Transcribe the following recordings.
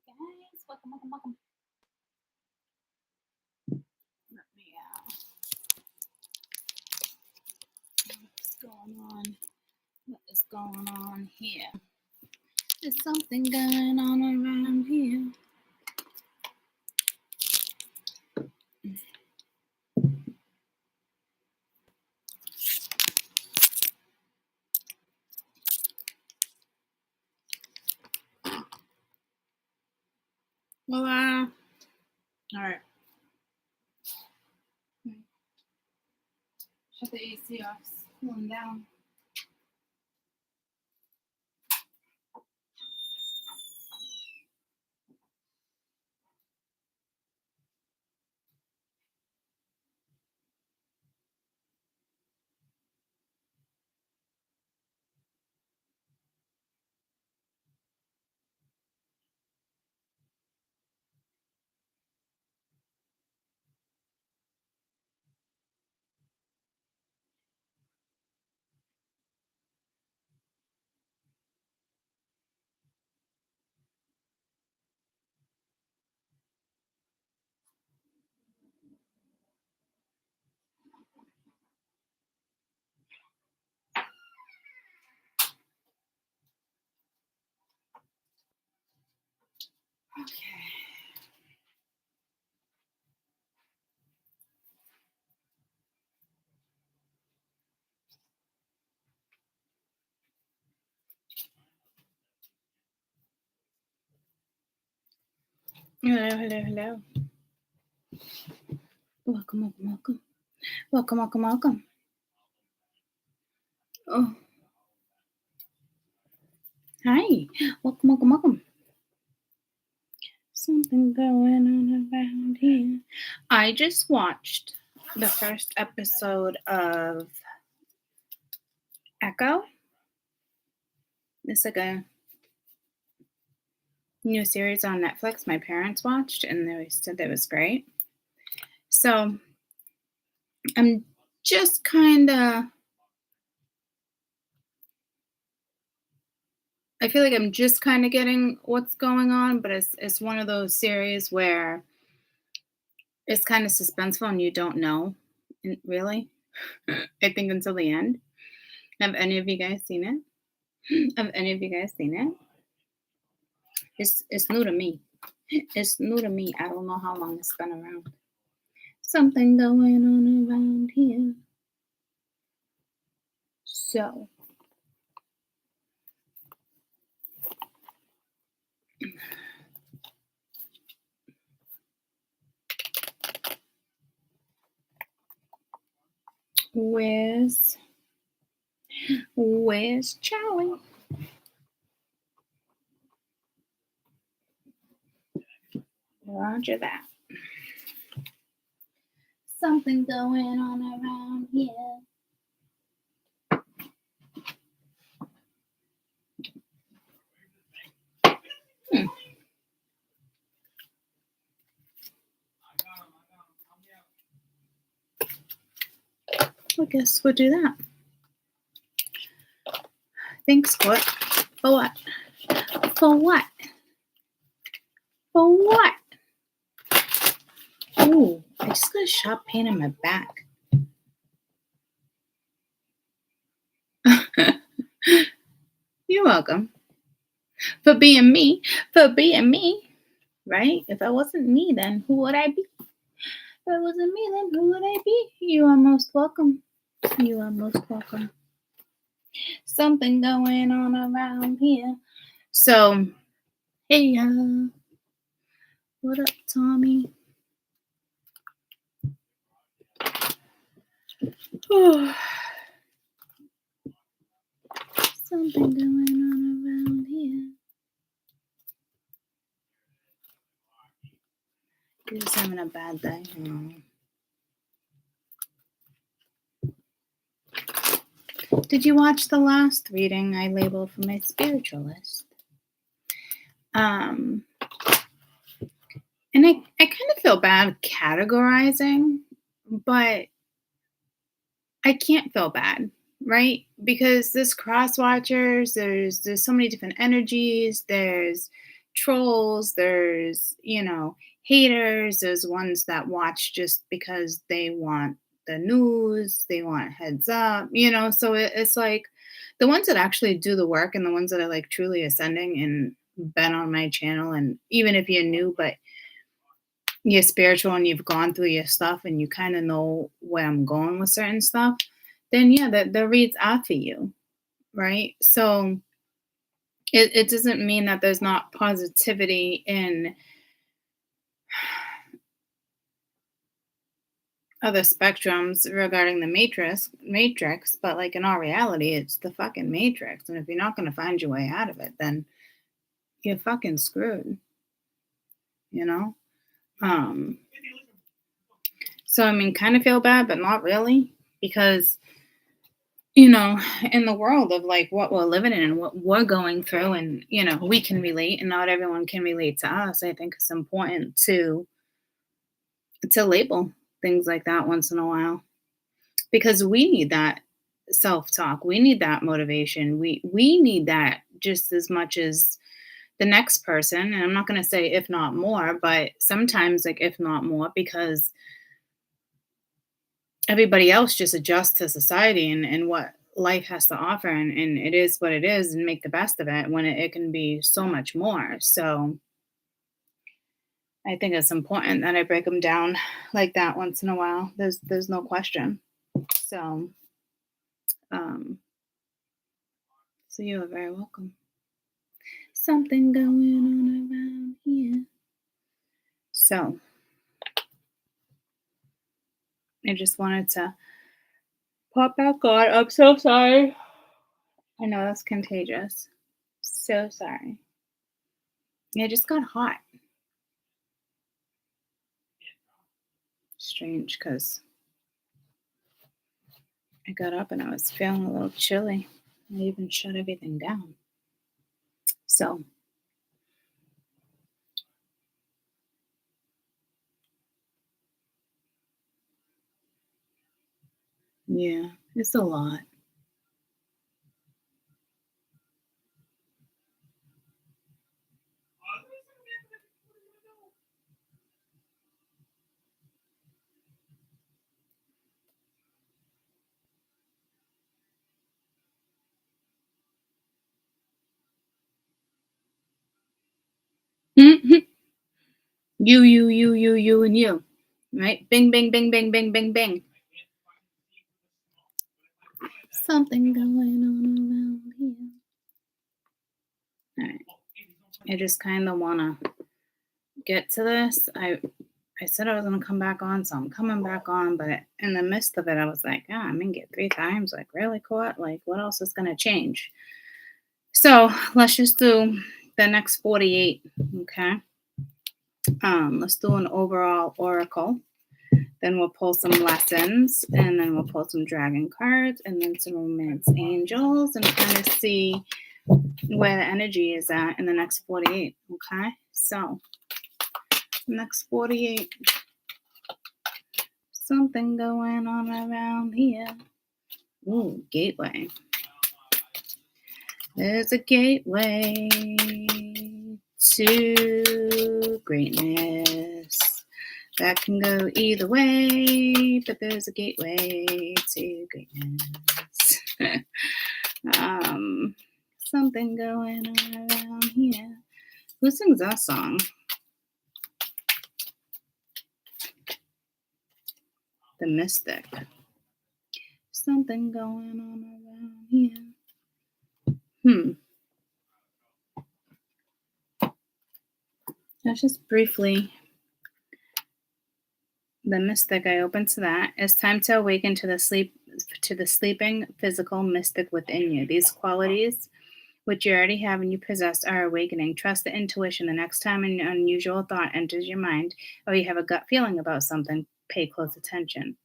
guys. Welcome. Let me what's going on? What is going on here? There's something going on around here. Well, all right. Shut the AC off. It's cooling down. Okay. Hello. Welcome. Oh, hi. Welcome. Something going on around here. I just watched the first episode of Echo. It's like a new series on Netflix my parents watched, and they said that was great. So I'm just kind of, I feel like I'm just kind of getting what's going on, but it's one of those series where it's kind of suspenseful and you don't know, really, I think, until the end. Have any of you guys seen it? It's new to me. It's new to me. I don't know how long it's been around. Something going on around here. So. Where's Charlie? Roger that. Something going on around here. I guess we'll do that. Thanks, Scott. For what? Oh, I just got a sharp pain in my back. You're welcome. For being me. Right? If I wasn't me, then who would I be? If I wasn't me, then who would I be? You are most welcome. Something going on around here. So, hey, what up, Tommy? Something going on around here. You're just having a bad day. Did you watch the last reading I labeled for my spiritualist? And I kind of feel bad categorizing, but I can't feel bad, right? Because there's cross watchers, there's so many different energies, there's trolls, there's, haters, there's ones that watch just because they want the news, they want heads up, so it's like the ones that actually do the work and the ones that are like truly ascending and been on my channel. And even if you're new, but you're spiritual and you've gone through your stuff and you kind of know where I'm going with certain stuff, then yeah, the reads are for you, right? So it doesn't mean that there's not positivity in other spectrums regarding the matrix, but like in all reality, it's the fucking matrix. And if you're not gonna find your way out of it, then you're fucking screwed, you know? Um, so I mean kind of feel bad, but not really, because in the world of like what we're living in and what we're going through, and we can relate and not everyone can relate to us. I think it's important to label things like that once in a while, because we need that self-talk, we need that motivation, we need that just as much as the next person. And I'm not going to say if not more, but sometimes like if not more, because everybody else just adjusts to society and what life has to offer, and it is what it is, and make the best of it when it can be so much more. So I think it's important that I break them down like that once in a while. There's no question. So um so you are very welcome. Something going on around here. So I just wanted to pop back on. I'm so sorry. I know that's contagious. So sorry. It just got hot. Strange, because I got up and I was feeling a little chilly. I even shut everything down. So, yeah, it's a lot. Mhm. And you. Right? Bing, bing, bing, bing, bing, bing, bing. Something going on around here. All right. I just kind of want to get to this. I said I was gonna come back on, so I'm coming back on. But in the midst of it, I was like, I'm gonna get 3 times. Like, really, Court? Like, what else is gonna change? So let's just do the next 48. Okay. Let's do an overall oracle. Then we'll pull some lessons, and then we'll pull some dragon cards, and then some romance angels, and kind of see where the energy is at in the next 48. Okay. So next 48. Something going on around here. Ooh, gateway. There's a gateway to greatness that can go either way, but there's a gateway to greatness. Something going on around here. Who sings that song? The Mystic. Something going on around here. Let's just briefly. The mystic, I open to that. It's time to awaken to the sleeping physical mystic within you. These qualities, which you already have and you possess, are awakening. Trust the intuition. The next time an unusual thought enters your mind, or you have a gut feeling about something, pay close attention.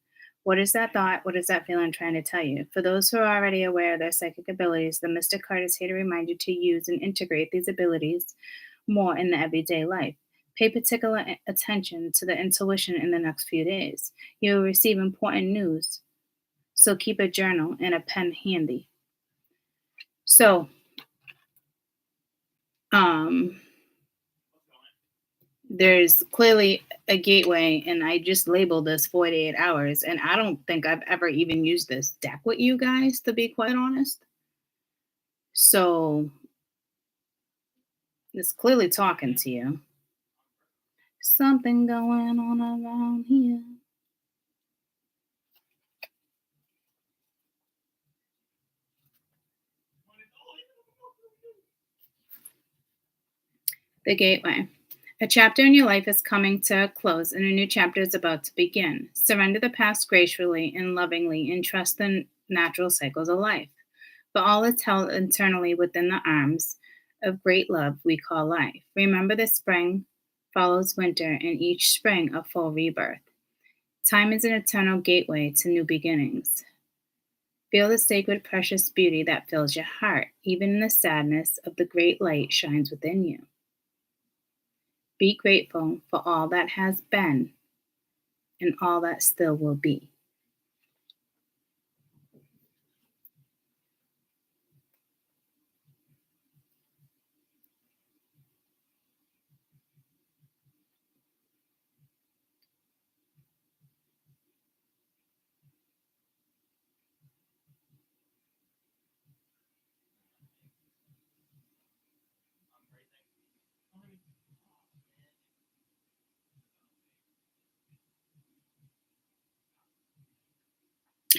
What is that thought? What is that feeling trying to tell you? For those who are already aware of their psychic abilities, the mystic card is here to remind you to use and integrate these abilities more in the everyday life. Pay particular attention to the intuition in the next few days. You will receive important news, so keep a journal and a pen handy. So, um, there's clearly a gateway, and I just labeled this 48 hours, and I don't think I've ever even used this deck with you guys, to be quite honest. So it's clearly talking to you. Something going on around here. The gateway. A chapter in your life is coming to a close, and a new chapter is about to begin. Surrender the past gracefully and lovingly, and trust the natural cycles of life. But all is held internally within the arms of great love we call life. Remember that spring follows winter, and each spring a full rebirth. Time is an eternal gateway to new beginnings. Feel the sacred, precious beauty that fills your heart. Even in the sadness of the great light shines within you. Be grateful for all that has been and all that still will be.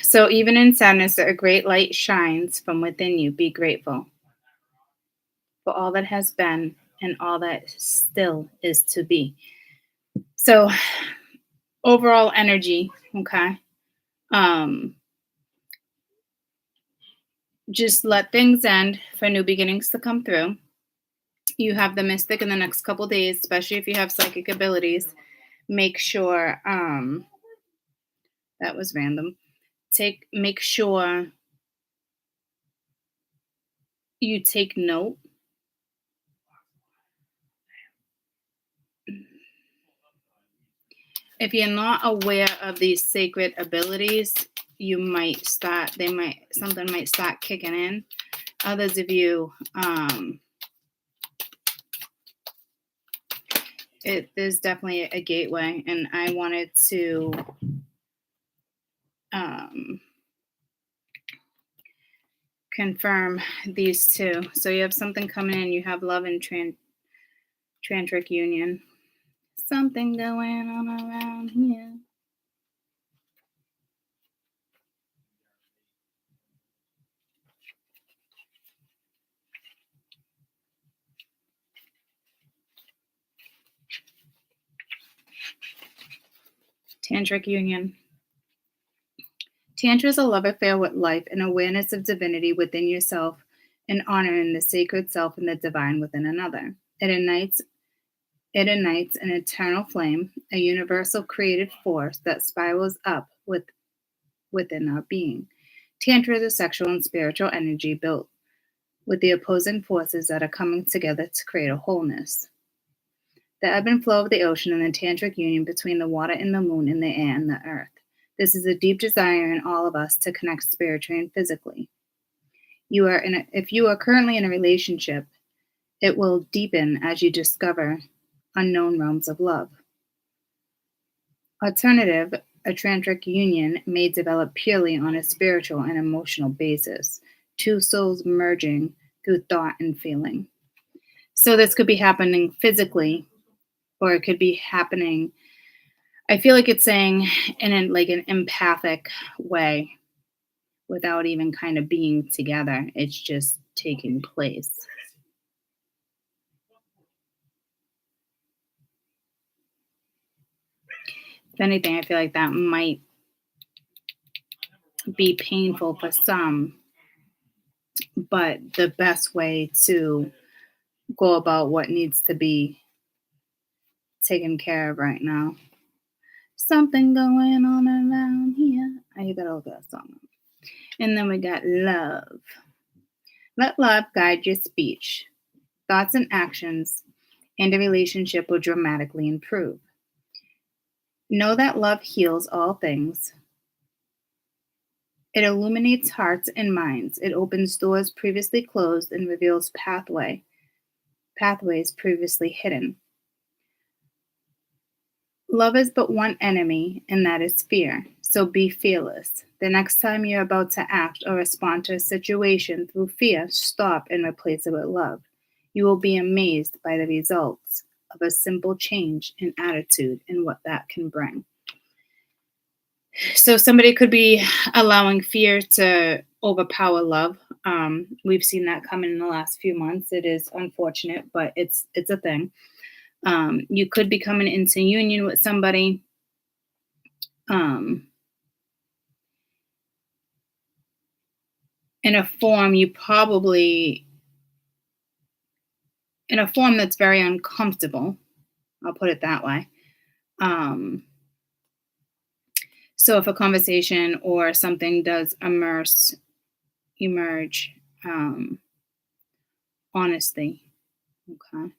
So, even in sadness, a great light shines from within you. Be grateful for all that has been and all that still is to be. So, overall energy, okay? Um, just let things end for new beginnings to come through. You have the mystic in the next couple days, especially if you have psychic abilities. Make sure that was random. Make sure you take note. If you're not aware of these sacred abilities, you might start, something might start kicking in. Others of you, there's definitely a gateway, and I wanted to confirm these two. So you have something coming in. You have love and tantric union. Something going on around here. Tantric union. Tantra is a love affair with life, an awareness of divinity within yourself, and honoring the sacred self and the divine within another. It ignites an eternal flame, a universal creative force that spirals up within our being. Tantra is a sexual and spiritual energy built with the opposing forces that are coming together to create a wholeness. The ebb and flow of the ocean and the tantric union between the water and the moon and the air and the earth. This is a deep desire in all of us to connect spiritually and physically. If you are currently in a relationship, it will deepen as you discover unknown realms of love. Alternative, a tantric union may develop purely on a spiritual and emotional basis, two souls merging through thought and feeling. So this could be happening physically, or it could be happening, I feel like it's saying in an empathic way without even kind of being together. It's just taking place. If anything, I feel like that might be painful for some, but the best way to go about what needs to be taken care of right now. Something going on around here. You gotta look at that song. And then we got love. Let love guide your speech, thoughts, and actions, and a relationship will dramatically improve. Know that love heals all things. It illuminates hearts and minds. It opens doors previously closed and reveals pathways previously hidden. Love is but one enemy, and that is fear. So be fearless. The next time you're about to act or respond to a situation through fear, stop and replace it with love. You will be amazed by the results of a simple change in attitude and what that can bring. So somebody could be allowing fear to overpower love. We've seen that coming in the last few months. It is unfortunate, but it's a thing. You could be coming into union with somebody um, in a form you probably in a form that's very uncomfortable. I'll put it that way. Um, so if a conversation or something does emerge, honestly, okay,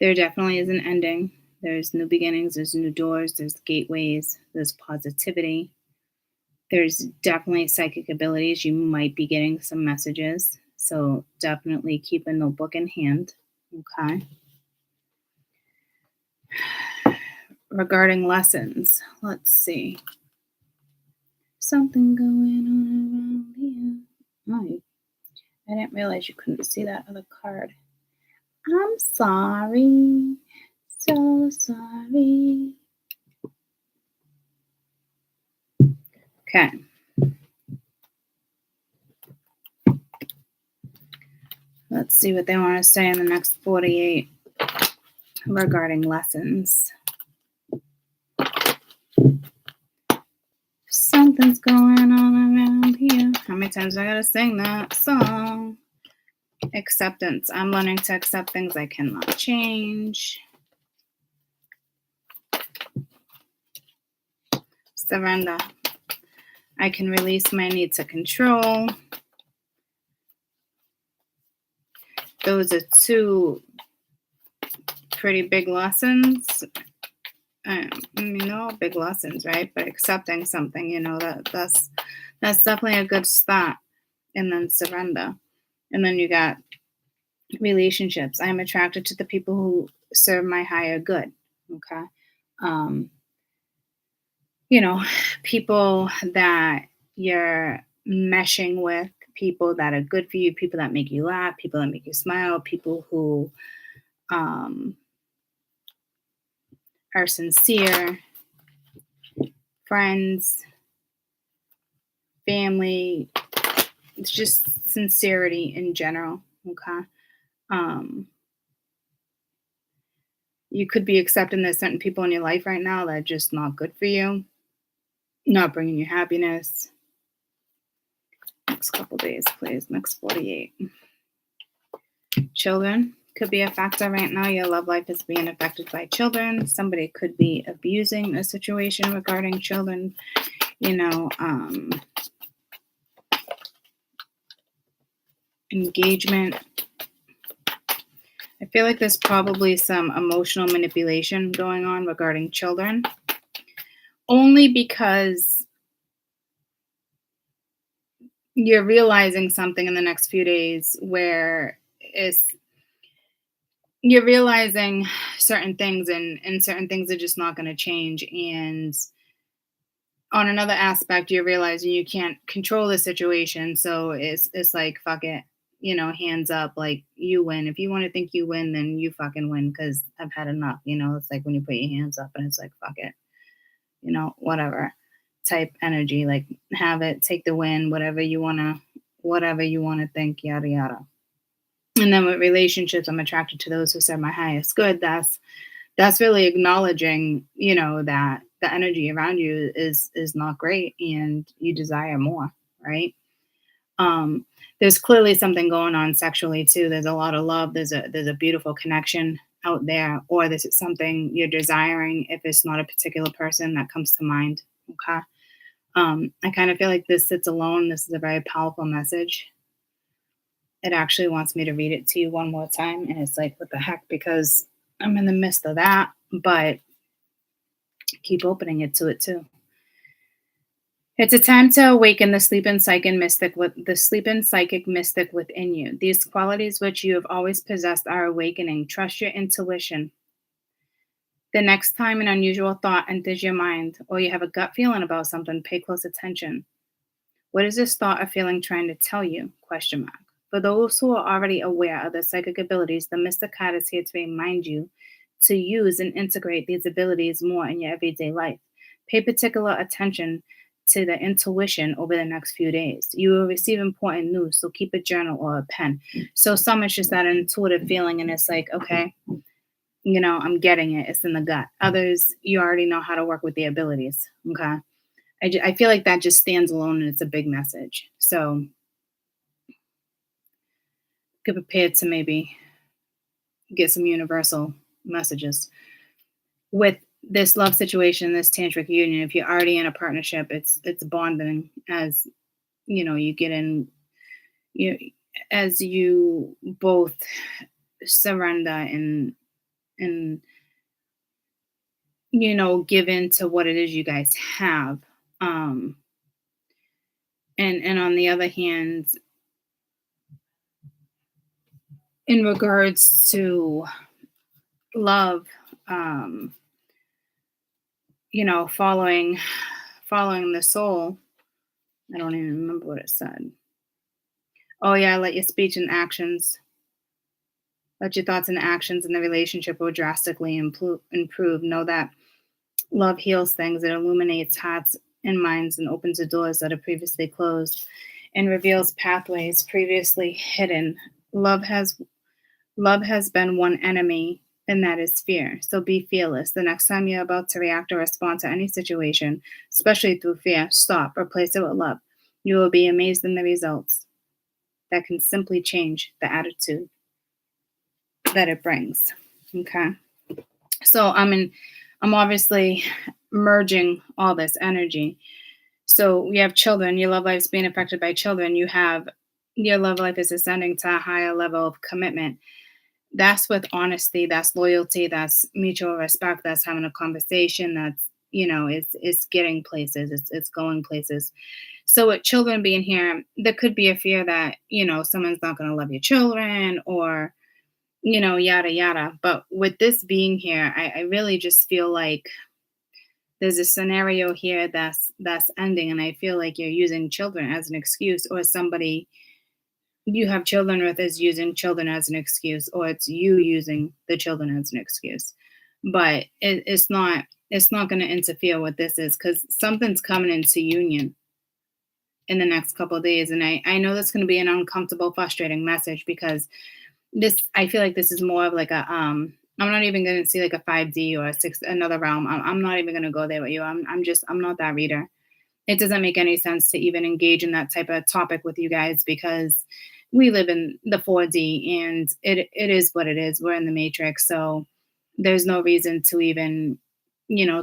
there definitely is an ending. There's new beginnings, there's new doors, there's gateways, there's positivity. There's definitely psychic abilities. You might be getting some messages. So definitely keep a notebook in hand. Okay. Regarding lessons, let's see. Something going on around here. Oh, I didn't realize you couldn't see that other card. I'm sorry. So sorry. Okay. Let's see what they want to say in the next 48 regarding lessons. Something's going on around here. How many times I gotta sing that song? Acceptance. I'm learning to accept things I cannot change. Surrender. I can release my need to control. Those are two pretty big lessons. Big lessons, right? But accepting something, that's definitely a good start. And then surrender. And then you got relationships. I'm attracted to the people who serve my higher good. Okay. Um, people that you're meshing with, people that are good for you, people that make you laugh, people that make you smile, people who are sincere, friends, family. It's just sincerity in general. Okay. You could be accepting there's certain people in your life right now that are just not good for you, not bringing you happiness. Next couple days, please. Next 48. Children could be a factor right now. Your love life is being affected by children. Somebody could be abusing a situation regarding children. Engagement. I feel like there's probably some emotional manipulation going on regarding children. Only because you're realizing something in the next few days where you're realizing certain things and certain things are just not going to change. And on another aspect, you're realizing you can't control the situation. So it's like, fuck it, hands up, like you win. If you want to think you win, then you fucking win because I've had enough. It's like when you put your hands up and it's like, fuck it, whatever type energy, like have it, take the win, whatever you want to think, yada, yada. And then with relationships, I'm attracted to those who serve my highest good. That's really acknowledging, that the energy around you is not great and you desire more, right? There's clearly something going on sexually too. There's a lot of love. There's a beautiful connection out there, or this is something you're desiring if it's not a particular person that comes to mind. Okay. I kind of feel like this sits alone. This is a very powerful message. It actually wants me to read it to you one more time. And it's like, what the heck? Because I'm in the midst of that, but keep opening it to it too. It's a time to awaken the sleeping psychic mystic within you. These qualities which you have always possessed are awakening. Trust your intuition. The next time an unusual thought enters your mind or you have a gut feeling about something, pay close attention. What is this thought or feeling trying to tell you? Question mark. For those who are already aware of their psychic abilities, the Mystic card is here to remind you to use and integrate these abilities more in your everyday life. Pay particular attention to the intuition over the next few days. You will receive important news, so keep a journal or a pen. So some it's just that intuitive feeling, and it's like, okay, I'm getting it. It's in the gut. Others, you already know how to work with the abilities. Okay. I feel like that just stands alone and it's a big message. So get prepared to maybe get some universal messages with this love situation, this tantric union. If you're already in a partnership, it's bonding as you get in, you as you both surrender and give in to what it is you guys have. um and on the other hand, in regards to love, um following the soul. I don't even remember what it said. Oh yeah, let your speech and actions, let your thoughts and actions in the relationship will drastically improve. Know that love heals things. It illuminates hearts and minds and opens the doors that are previously closed and reveals pathways previously hidden. Love has been one enemy, and that is fear. So be fearless. The next time you're about to react or respond to any situation, especially through fear, stop, replace it with love. You will be amazed in the results that can simply change the attitude that it brings. Okay. So I'm obviously merging all this energy. So we have children, your love life is being affected by children. You have your love life is ascending to a higher level of commitment. That's with honesty, that's loyalty, that's mutual respect, that's having a conversation, that's it's getting places, it's going places. So with children being here, there could be a fear that someone's not going to love your children, or yada yada. But with this being here, I really just feel like there's a scenario here that's ending, and I feel like you're using children as an excuse, or somebody you have children with is using children as an excuse, or it's you using the children as an excuse. But it's not going to interfere with this is, because something's coming into union in the next couple of days. And I know that's going to be an uncomfortable, frustrating message, because I feel like this is more of like I'm not even going to see like a 5D or a six another realm. I'm not even going to go there with you. I'm not that reader. It doesn't make any sense to even engage in that type of topic with you guys, because we live in the 4D, and it is what it is. We're in the matrix. So there's no reason to even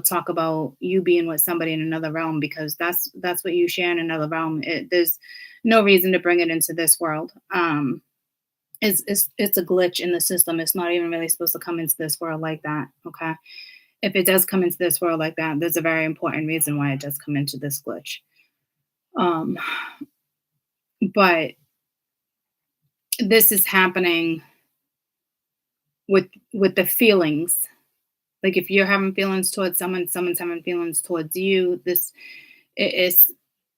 talk about you being with somebody in another realm, because that's what you share in another realm. There's no reason to bring it into this world. It's a glitch in the system. It's not even really supposed to come into this world like that. Okay. If it does come into this world like that, there's a very important reason why it does come into this glitch. Um, but this is happening with the feelings. Like if you're having feelings towards someone, someone's having feelings towards you. Is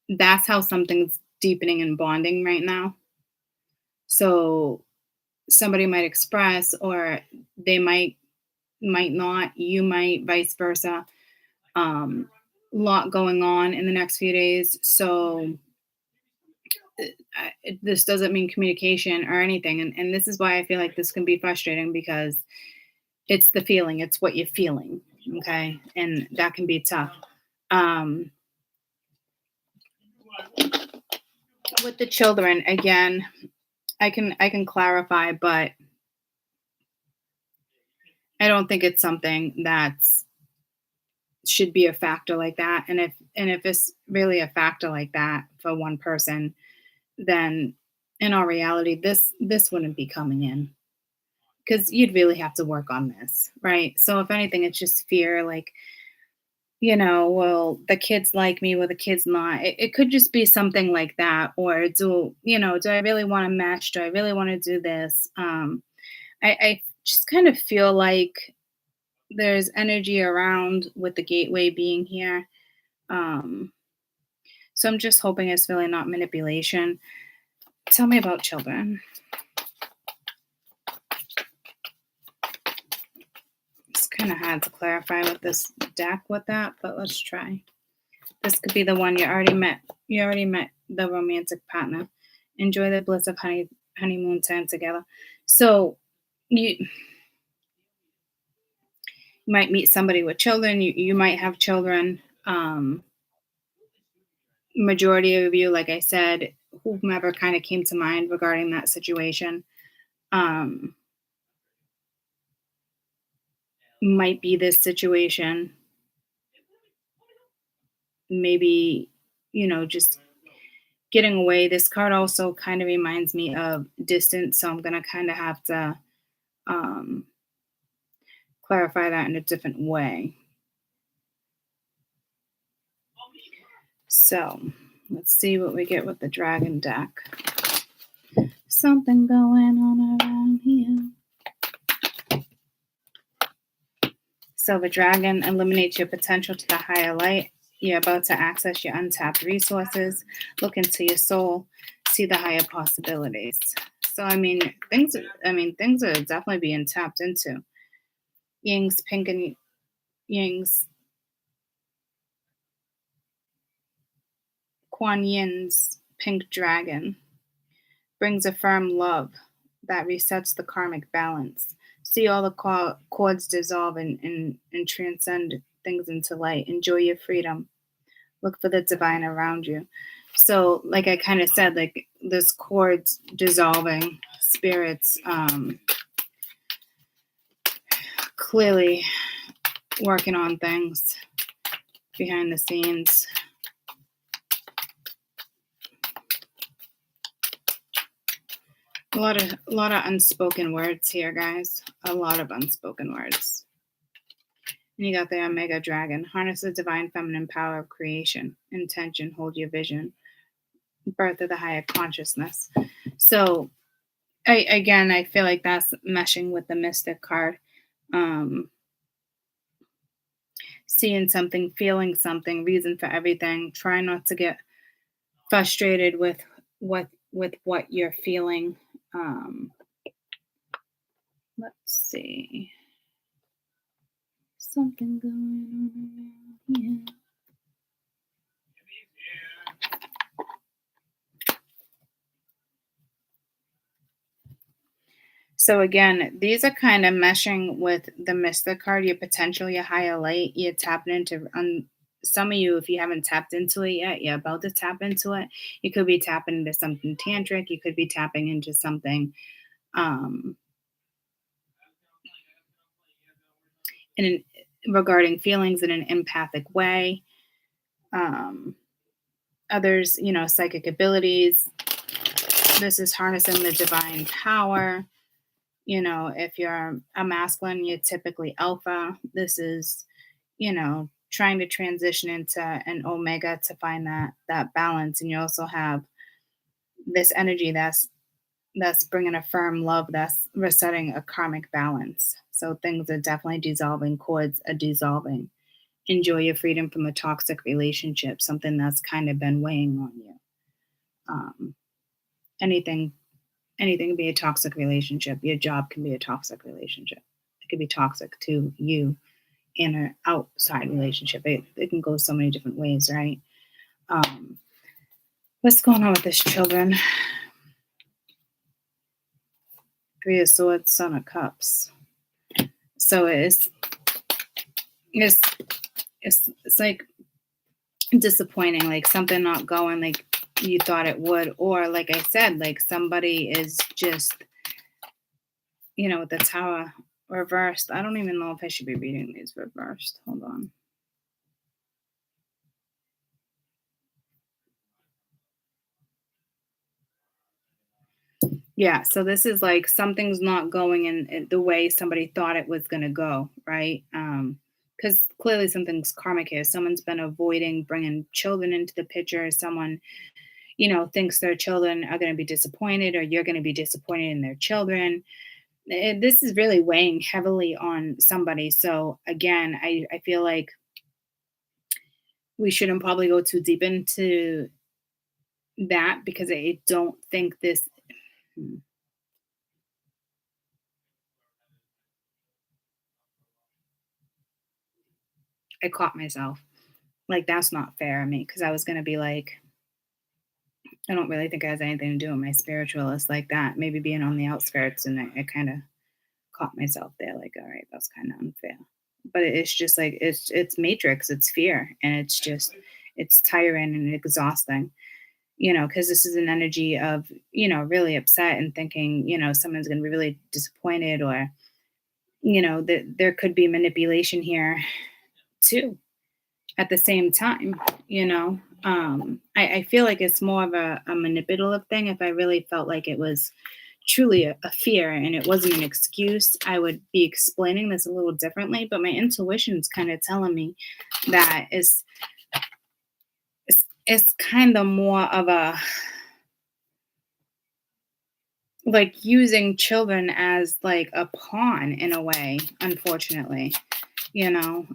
that's how something's deepening and bonding right now. So somebody might express, or they might not. You might, vice versa. Um, Lot going on in the next few days. So this doesn't mean communication or anything. And this is why I feel like this can be frustrating, because it's the feeling, it's what you're feeling. Okay. And that can be tough. Um, with the children, again, I can clarify, but I don't think it's something that's should be a factor like that. And if it's really a factor like that for one person, then in all reality, this wouldn't be coming in, because you'd really have to work on this, right? So if anything, it's just fear, like, well, the kids like me, well, the kids not. It could just be something like that, or do I really want to mesh? Do I really want to do this? I just kind of feel like there's energy around with the gateway being here. Um, so I'm just hoping it's really not manipulation. Tell me about children. It's kind of hard to clarify with this deck with that, but let's try. This could be the one you already met. You already met the romantic partner. Enjoy the bliss of honeymoon time together. So you might meet somebody with children. You might have children. Majority of you, like I said, whomever kind of came to mind regarding that situation, um, might be this situation. Maybe, just getting away. This card also kind of reminds me of distance, so I'm gonna kind of have to um, clarify that in a different way. So let's see what we get with the dragon deck. Something going on around here. So the dragon eliminates your potential to the higher light. You're about to access your untapped resources. Look into your soul. See the higher possibilities. So things are definitely being tapped into. Ying's pink and Ying's Kuan Yin's pink dragon brings a firm love that resets the karmic balance. See all the cords dissolve and transcend things into light. Enjoy your freedom. Look for the divine around you. So, like I kind of said, like this cords dissolving, spirits clearly working on things behind the scenes. A lot of unspoken words here, guys. A lot of unspoken words. And you got the Omega Dragon. Harness the divine feminine power of creation. Intention. Hold your vision. Birth of the higher consciousness. So, I feel like that's meshing with the Mystic card. Seeing something, feeling something, reason for everything. Try not to get frustrated with what you're feeling. Let's see. Something going on here. So again, these are kind of meshing with the Mystic card, your potential, your higher light. You're tapping into some of you, if you haven't tapped into it yet, you're about to tap into it. You could be tapping into something tantric. You could be tapping into something um, in regarding feelings in an empathic way. Others, psychic abilities. This is harnessing the divine power. If you're a masculine, you're typically alpha. This is, trying to transition into an omega to find that balance. And you also have this energy that's bringing a firm love, that's resetting a karmic balance. So things are definitely dissolving, cords are dissolving. Enjoy your freedom from a toxic relationship, something that's kind of been weighing on you. Um, anything can be a toxic relationship. Your job can be a toxic relationship. It could be toxic to you in an outside relationship. It can go so many different ways, right? What's going on with this, children? Three of Swords, Son of Cups. So it's like disappointing, like something not going like you thought it would, or like I said, like somebody is just, with the Tower reversed. I don't even know if I should be reading these reversed. Hold on. Yeah, so this is like something's not going in the way somebody thought it was going to go, right? Because clearly something's karmic here. Someone's been avoiding bringing children into the picture. Someone, thinks their children are going to be disappointed, or you're going to be disappointed in their children. This is really weighing heavily on somebody. So again, I feel like we shouldn't probably go too deep into that because I don't think this. Hmm, I caught myself. Like, that's not fair of me because I was gonna be like, I don't really think it has anything to do with my spiritualist like that. Maybe being on the outskirts, and I kind of caught myself there. Like, all right, that's kind of unfair. But it's just like it's matrix, it's fear, and it's just it's tiring and exhausting. Because this is an energy of really upset and thinking someone's going to be really disappointed, or that there could be manipulation here too at the same time. I feel like it's more of a manipulative thing. If I really felt like it was truly a fear and it wasn't an excuse, I would be explaining this a little differently. But my intuition's kind of telling me that it's kind of more of a, like, using children as like a pawn in a way, unfortunately. you know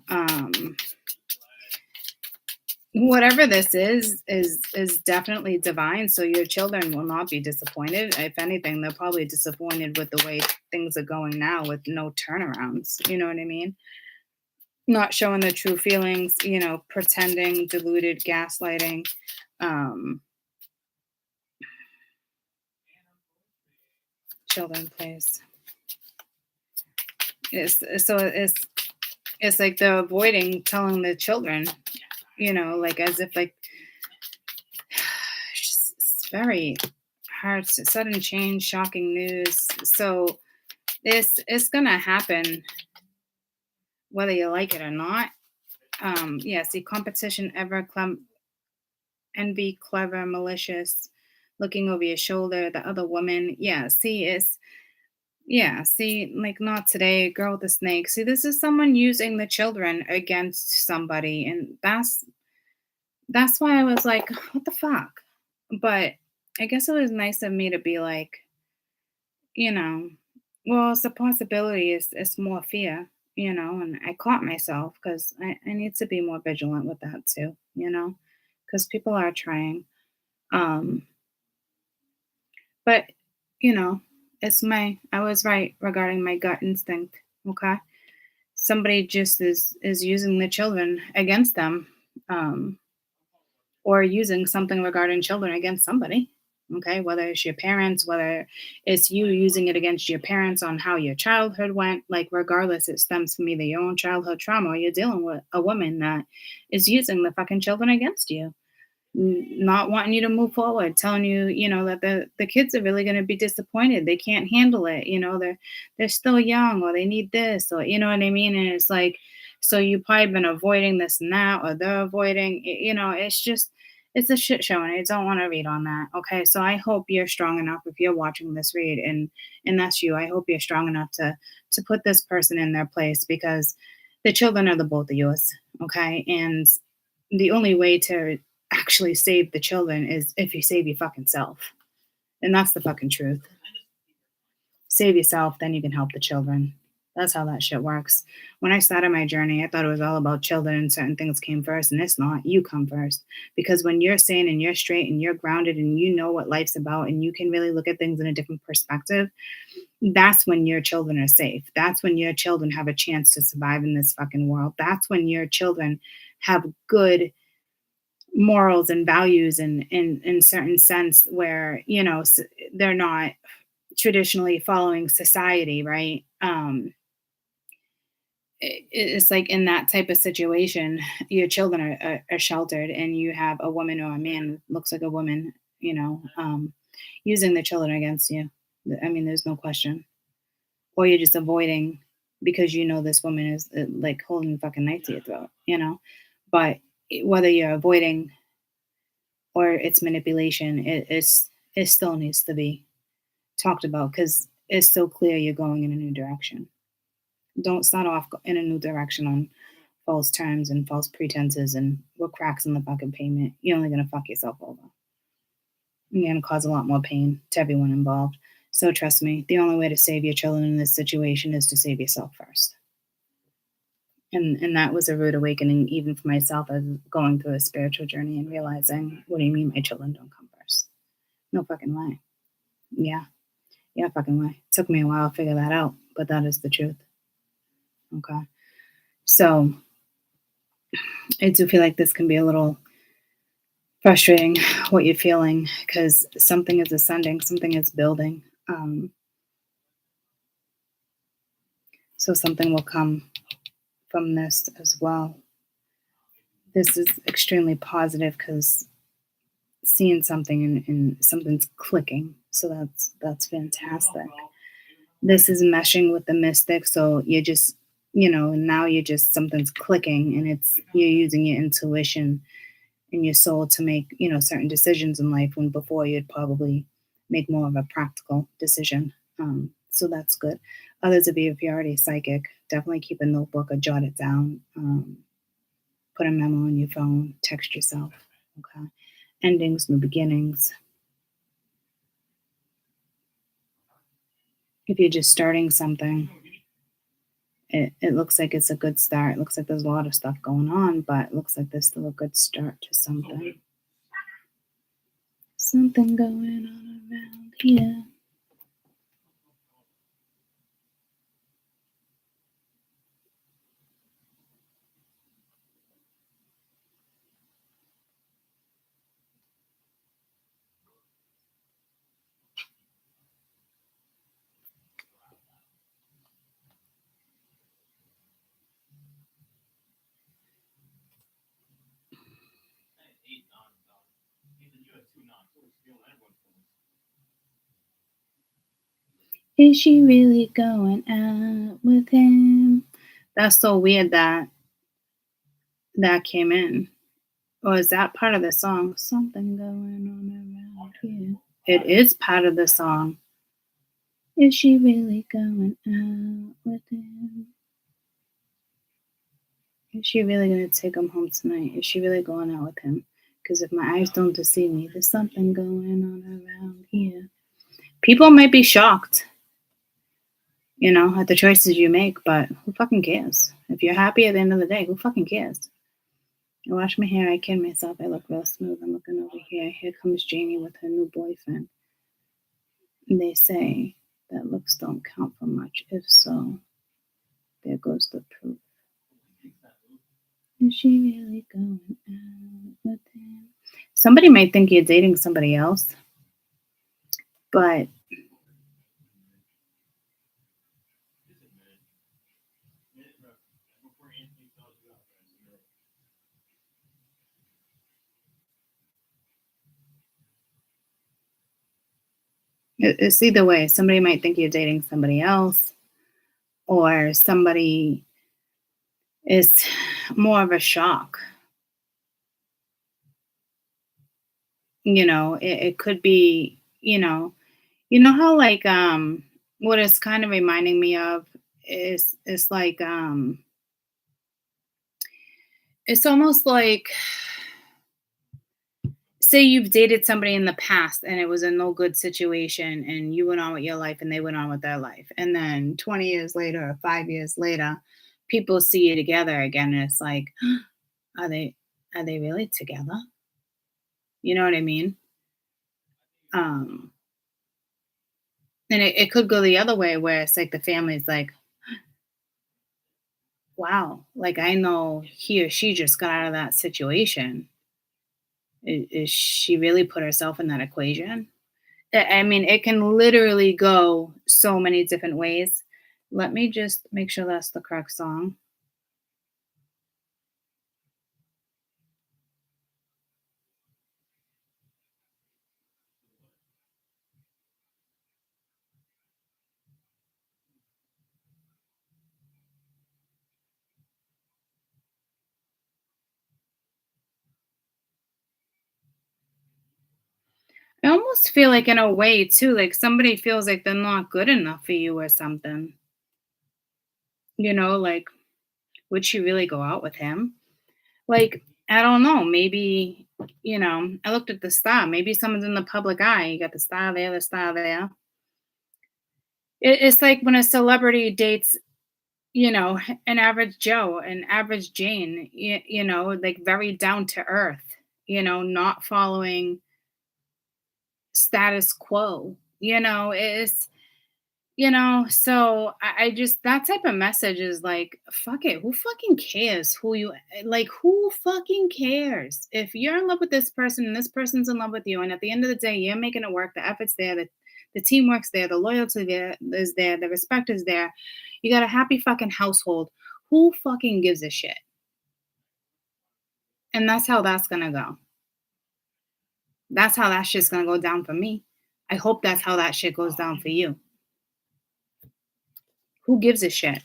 Whatever this is definitely divine, so your children will not be disappointed. If anything, they're probably disappointed with the way things are going now with no turnarounds. You know what I mean? Not showing the true feelings, pretending, diluted, gaslighting. um Children, please. It's like they're avoiding telling the children, like, as if, like, it's very hard. Sudden change, shocking news. So it's gonna happen whether you like it or not. Yeah, see, competition, ever envy, clever, malicious, looking over your shoulder, the other woman. Yeah, see, like, not today, girl with the snake. See, this is someone using the children against somebody, and that's why I was like, what the fuck? But I guess it was nice of me to be like, you know, well, it's a possibility. It's more fear, and I caught myself because I need to be more vigilant with that too, because people are trying. Um, but, you know, I was right regarding my gut instinct. Okay. Somebody just is using the children against them. Um, or using something regarding children against somebody. Okay, whether it's your parents, whether it's you using it against your parents on how your childhood went, like, regardless, it stems from either your own childhood trauma or you're dealing with a woman that is using the fucking children against you, not wanting you to move forward, telling you, that the kids are really going to be disappointed. They can't handle it. They're still young, or they need this, or you know what I mean. And it's like, so you've probably been avoiding this and that, or they're avoiding. It's just it's a shit show, and I don't want to read on that. Okay, so I hope you're strong enough if you're watching this read, and that's you. I hope you're strong enough to put this person in their place, because the children are the both of yours. Okay, and the only way to actually save the children is if you save your fucking self. And that's the fucking truth. Save yourself, then you can help the children. That's how that shit works. When I started my journey, I thought it was all about children and certain things came first, and it's not. You come first. Because when you're sane and you're straight and you're grounded and you know what life's about and you can really look at things in a different perspective, that's when your children are safe. That's when your children have a chance to survive in this fucking world. That's when your children have good morals and values in certain sense, where they're not traditionally following society, right? It's like, in that type of situation, your children are sheltered, and you have a woman or a man looks like a woman, using the children against you. I mean, there's no question. Or you're just avoiding because this woman is, like, holding a fucking knife to your throat, but whether you're avoiding or it's manipulation, it still needs to be talked about, because it's so clear you're going in a new direction. Don't start off in a new direction on false terms and false pretenses and with cracks in the fucking payment. You're only gonna fuck yourself over. You're gonna cause a lot more pain to everyone involved. So trust me, the only way to save your children in this situation is to save yourself first. And that was a rude awakening even for myself as going through a spiritual journey and realizing, what do you mean my children don't come first? No fucking way. Yeah. Yeah, fucking way. Took me a while to figure that out, but that is the truth. Okay. So I do feel like this can be a little frustrating what you're feeling because something is ascending, something is building. So something will come from this as well. This is extremely positive because seeing something and something's clicking. So that's fantastic. This is meshing with the mystic. So you're just, now you're just something's clicking and you're using your intuition in your soul to make certain decisions in life when before you'd probably make more of a practical decision. So that's good. Others of you, if you're already psychic, definitely keep a notebook or jot it down. Put a memo on your phone, text yourself. Okay. Endings, new beginnings. If you're just starting something, it looks like it's a good start. It looks like there's a lot of stuff going on, but it looks like there's still a good start to something. Something going on around here. Is she really going out with him? That's so weird that came in. Or is that part of the song? Something going on around here. It is part of the song. Is she really going out with him? Is she really going to take him home tonight? Is she really going out with him? Because if my eyes don't deceive me, there's something going on around here. People might be shocked, at the choices you make, but who fucking cares? If you're happy at the end of the day, who fucking cares? I wash my hair, I kid myself, I look real smooth. I'm looking over here. Here comes Janie with her new boyfriend. And they say that looks don't count for much. If so, there goes the proof. Is she really going out with him? Somebody might think you're dating somebody else, but it's either way. Somebody might think you're dating somebody else, or somebody is more of a shock. It could be, how like what it's kind of reminding me of is like it's almost like, say you've dated somebody in the past and it was a no good situation and you went on with your life and they went on with their life. And then 20 years later or 5 years later, people see you together again and it's like, are they really together? You know what I mean? Um and it could go the other way where it's like the family's like, wow, like I know he or she just got out of that situation. Is she really put herself in that equation? I mean, it can literally go so many different ways. Let me just make sure that's the correct song. I almost feel like in a way too, like somebody feels like they're not good enough for you or something. Like, would she really go out with him? Like, I don't know. Maybe, I looked at the star. Maybe someone's in the public eye. You got the star there, the star there. It's like when a celebrity dates, an average Joe, an average Jane, like very down to earth, not following status quo. So I just, that type of message is like, fuck it. Who fucking cares who you like? Who fucking cares? If you're in love with this person and this person's in love with you, and at the end of the day, you're making it work, the effort's there, the teamwork's there, the loyalty there is there, the respect is there. You got a happy fucking household. Who fucking gives a shit? And that's how that's gonna go. That's how that shit's gonna go down for me. I hope that's how that shit goes down for you. Who gives a shit?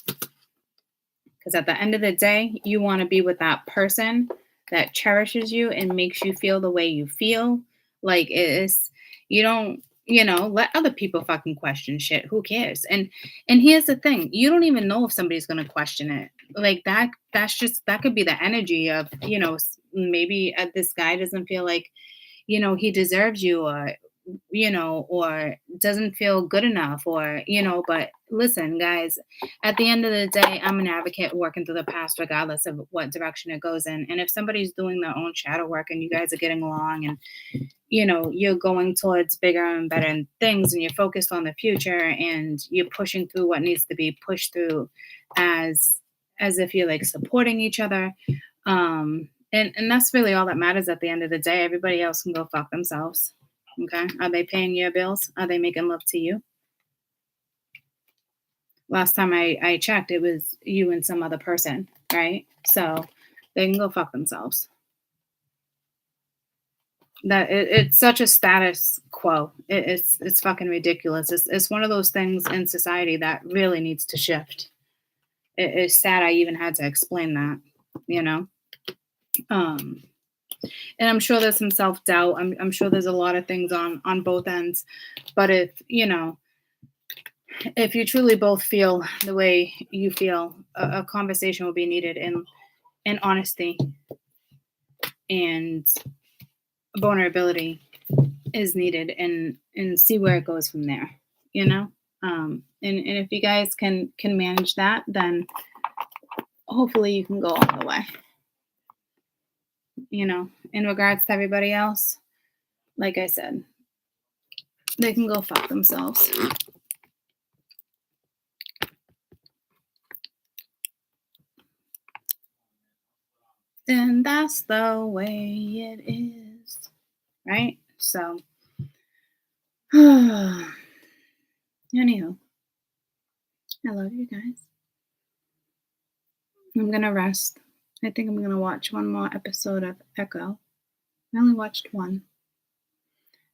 Because at the end of the day, you want to be with that person that cherishes you and makes you feel the way you feel. Like it's, you don't, let other people fucking question shit. Who cares? And here's the thing: you don't even know if somebody's gonna question it. Like that. That's just, that could be the energy of, maybe this guy doesn't feel like, he deserves you, or doesn't feel good enough, but listen, guys, at the end of the day, I'm an advocate working through the past, regardless of what direction it goes in. And if somebody's doing their own shadow work and you guys are getting along and, you're going towards bigger and better things and you're focused on the future and you're pushing through what needs to be pushed through as if you're like supporting each other. And that's really all that matters at the end of the day. Everybody else can go fuck themselves. Okay. Are they paying your bills? Are they making love to you? Last time I checked, it was you and some other person, right? So they can go fuck themselves. It's such a status quo. It's fucking ridiculous. It's one of those things in society that really needs to shift. It's sad I even had to explain that, you know. Um, and I'm sure there's some self doubt. I'm sure there's a lot of things on both ends. But if you truly both feel the way you feel, a conversation will be needed, and honesty and vulnerability is needed, and see where it goes from there. You know, and if you guys can manage that, then hopefully you can go all the way. In regards to everybody else, like I said, they can go fuck themselves. And that's the way it is. Right? So, anywho, I love you guys. I'm going to rest. I think I'm going to watch one more episode of Echo. I only watched one.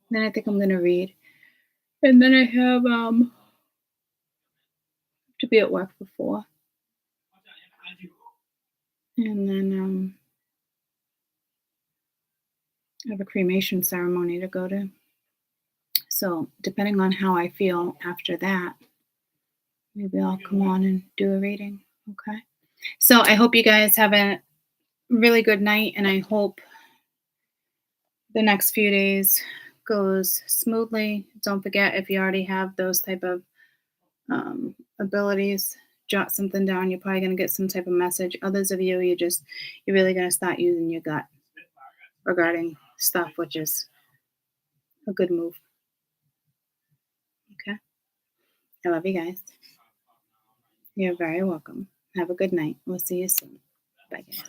Then I think I'm going to read. And then I have to be at work before. And then I have a cremation ceremony to go to. So, depending on how I feel after that, maybe I'll come on and do a reading. Okay. So, I hope you guys have a really good night, and I hope the next few days goes smoothly. Don't forget, if you already have those type of abilities, jot something down. You're probably going to get some type of message. Others of you, you're really going to start using your gut regarding stuff, which is a good move. Okay. I love you guys. You're very welcome. Have a good night. We'll see you soon. Bye, guys.